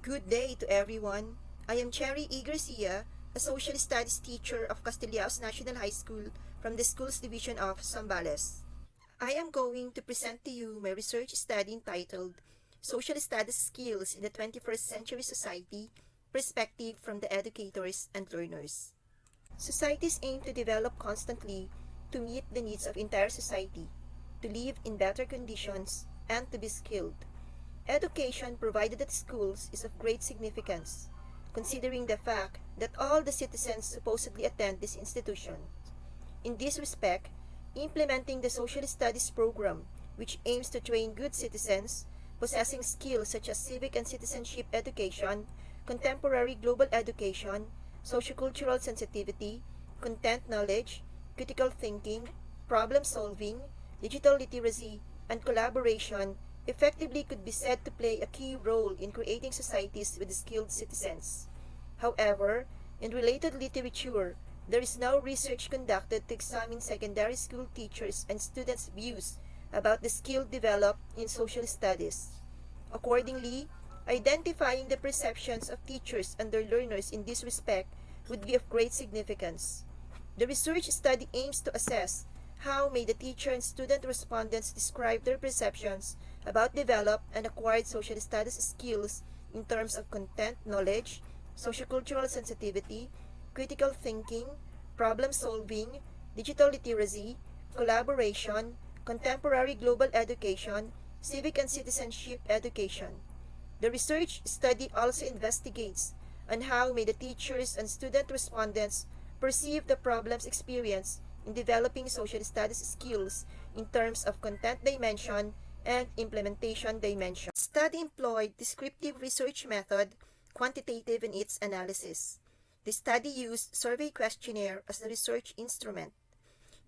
Good day to everyone. I am Cherry E. Garcia, a social studies teacher of Castillaos National High School from the Schools Division of Zambales. I am going to present to you my research study entitled Social Studies Skills in the 21st Century Society, Perspective from the Educators and Learners. Societies aim to develop constantly to meet the needs of entire society, to live in better conditions, and to be skilled. Education provided at schools is of great significance, considering the fact that all the citizens supposedly attend these institutions. In this respect, implementing the social studies program, which aims to train good citizens, possessing skills such as civic and citizenship education, contemporary global education, sociocultural sensitivity, content knowledge, critical thinking, problem solving, digital literacy, and collaboration effectively could be said to play a key role in creating societies with skilled citizens. However, in related literature, there is no research conducted to examine secondary school teachers' and students' views about the skill developed in social studies. Accordingly, identifying the perceptions of teachers and their learners in this respect would be of great significance. The research study aims to assess how may the teacher and student respondents describe their perceptions about developed and acquired social studies skills in terms of content knowledge, sociocultural sensitivity, critical thinking, problem solving, digital literacy, collaboration, contemporary global education, civic and citizenship education. The research study also investigates on how may the teachers and student respondents perceive the problems experienced in developing social studies skills in terms of content dimension and implementation dimension. The study employed descriptive research method, quantitative in its analysis. The study used survey questionnaire as the research instrument.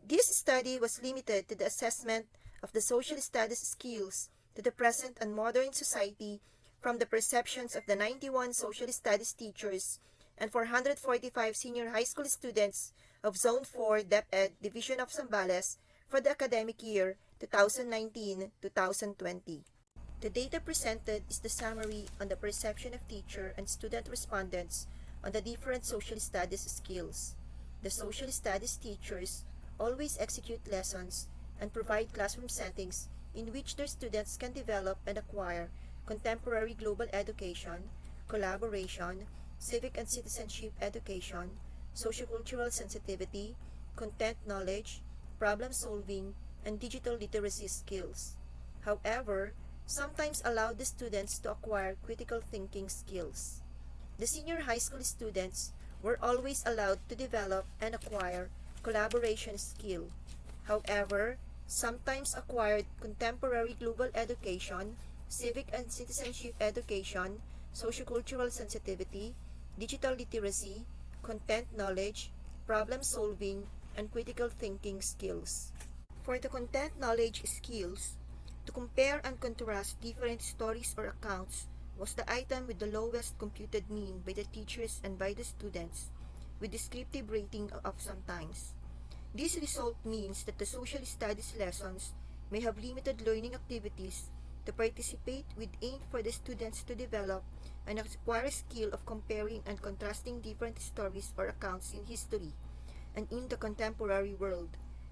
This study was limited to the assessment of the social studies skills to the present and modern society from the perceptions of the 91 social studies teachers and 445 senior high school students of Zone 4 DepEd Division of Zambales for the academic year 2019-2020. The data presented is the summary on the perception of teacher and student respondents on the different social studies skills. The social studies teachers always execute lessons and provide classroom settings in which their students can develop and acquire contemporary global education, collaboration, civic and citizenship education, sociocultural sensitivity, content knowledge, problem solving, and digital literacy skills. However, sometimes allow the students to acquire critical thinking skills. The senior high school students were always allowed to develop and acquire collaboration skill. However, sometimes acquired contemporary global education, civic and citizenship education, sociocultural sensitivity, digital literacy, content knowledge, problem solving, and critical thinking skills. For the content knowledge skills, to compare and contrast different stories or accounts was the item with the lowest computed mean by the teachers and by the students, with descriptive rating of sometimes. This result means that the social studies lessons may have limited learning activities to participate with aim for the students to develop and acquire a skill of comparing and contrasting different stories or accounts in history and in the contemporary world,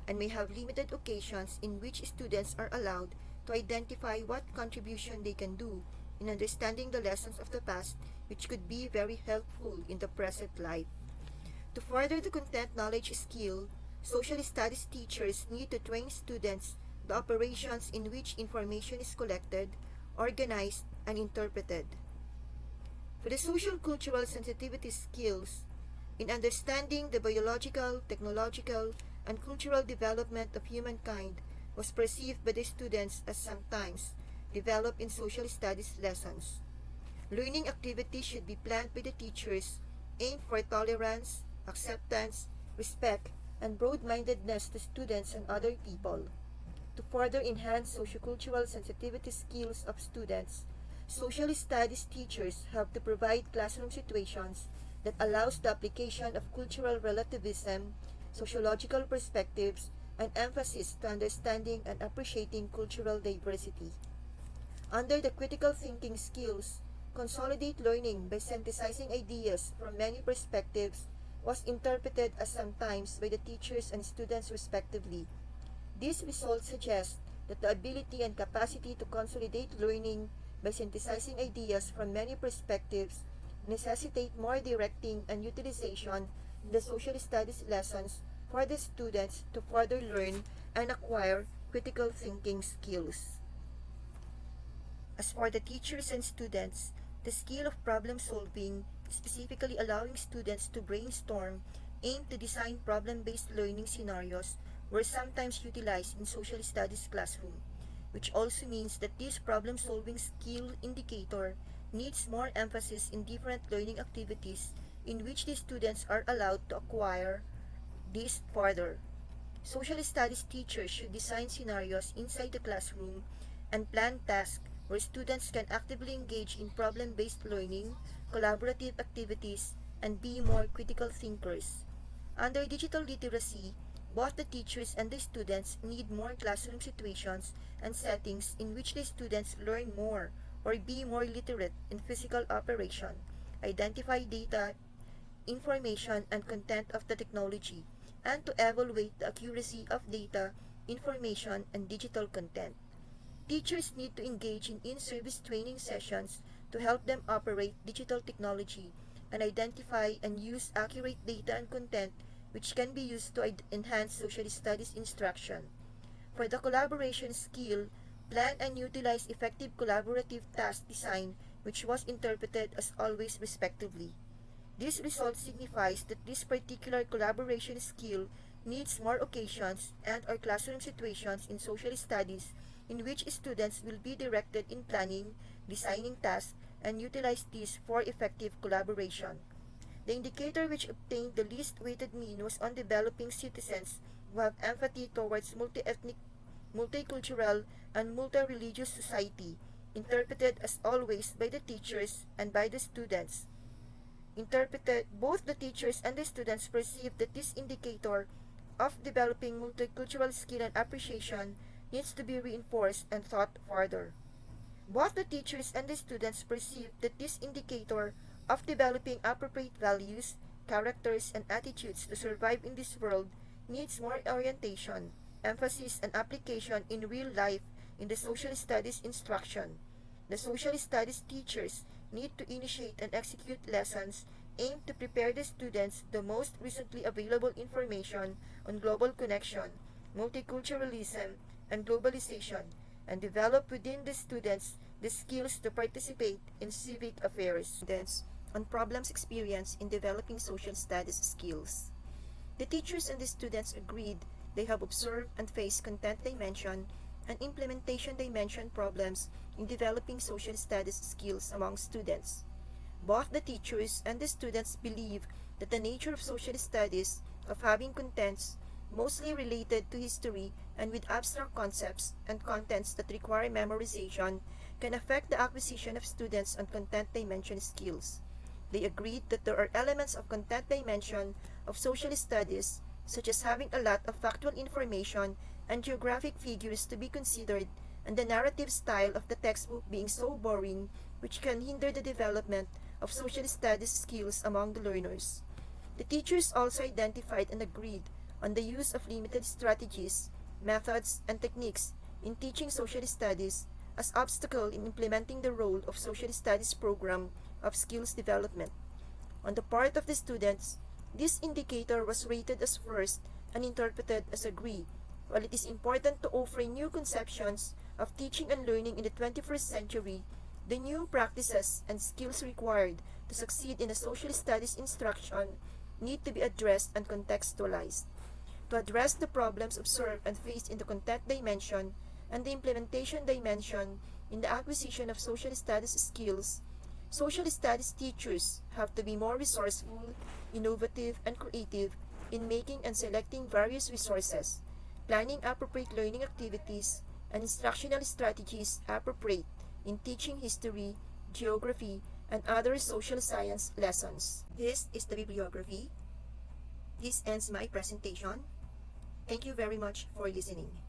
and may have limited occasions in which students are allowed to identify what contribution they can do in understanding the lessons of the past, which could be very helpful in the present life. To further the content knowledge skill, social studies teachers need to train students the operations in which information is collected, organized, and interpreted. For the social cultural sensitivity skills, in understanding the biological, technological, and cultural development of humankind was perceived by the students as sometimes developed in social studies lessons. Learning activities should be planned by the teachers aimed for tolerance, acceptance, respect, and broad-mindedness to students and other people. To further enhance sociocultural sensitivity skills of students, social studies teachers have to provide classroom situations that allows the application of cultural relativism, sociological perspectives, and emphasis to understanding and appreciating cultural diversity. Under the critical thinking skills, consolidate learning by synthesizing ideas from many perspectives was interpreted as sometimes by the teachers and students respectively. These results suggest that the ability and capacity to consolidate learning by synthesizing ideas from many perspectives necessitate more directing and utilization in the social studies lessons for the students to further learn and acquire critical thinking skills. As for the teachers and students, the skill of problem solving, specifically allowing students to brainstorm, aim to design problem-based learning scenarios, were sometimes utilized in social studies classroom, which also means that this problem-solving skill indicator needs more emphasis in different learning activities in which the students are allowed to acquire this further. Social studies teachers should design scenarios inside the classroom and plan tasks where students can actively engage in problem-based learning, collaborative activities, and be more critical thinkers. Under digital literacy, both the teachers and the students need more classroom situations and settings in which the students learn more or be more literate in physical operation, identify data, information, and content of the technology, and to evaluate the accuracy of data, information, and digital content. Teachers need to engage in in-service training sessions to help them operate digital technology and identify and use accurate data and content which can be used to enhance social studies instruction. For the collaboration skill, plan and utilize effective collaborative task design which was interpreted as always respectively. This result signifies that this particular collaboration skill needs more occasions and or classroom situations in social studies in which students will be directed in planning, designing tasks, and utilize these for effective collaboration. The indicator which obtained the least weighted mean was on developing citizens who have empathy towards multi-ethnic, multicultural, and multi-religious society, interpreted as always by the teachers and by the students. Interpreted, both the teachers and the students perceive that this indicator of developing multicultural skill and appreciation needs to be reinforced and thought further. Both the teachers and the students perceive that this indicator of developing appropriate values, characters, and attitudes to survive in this world needs more orientation, emphasis, and application in real life in the social studies instruction. The social studies teachers need to initiate and execute lessons aimed to prepare the students the most recently available information on global connection, multiculturalism, and globalization, and develop within the students the skills to participate in civic affairs. Students on problems experienced in developing social studies skills. The teachers and the students agreed they have observed and faced content dimension and implementation dimension problems in developing social studies skills among students. Both the teachers and the students believe that the nature of social studies of having contents mostly related to history and with abstract concepts and contents that require memorization can affect the acquisition of students on content dimension skills. They agreed that there are elements of content dimension of social studies, such as having a lot of factual information and geographic figures to be considered, and the narrative style of the textbook being so boring, which can hinder the development of social studies skills among the learners. The teachers also identified and agreed on the use of limited strategies, methods, and techniques in teaching social studies as obstacle in implementing the role of social studies program of skills development. On the part of the students, this indicator was rated as first and interpreted as agree. While it is important to offer new conceptions of teaching and learning in the 21st century, the new practices and skills required to succeed in a social studies instruction need to be addressed and contextualized. To address the problems observed and faced in the content dimension and the implementation dimension in the acquisition of social studies skills, social studies teachers have to be more resourceful, innovative, and creative in making and selecting various resources, planning appropriate learning activities, and instructional strategies appropriate in teaching history, geography, and other social science lessons. This is the bibliography. This ends my presentation. Thank you very much for listening.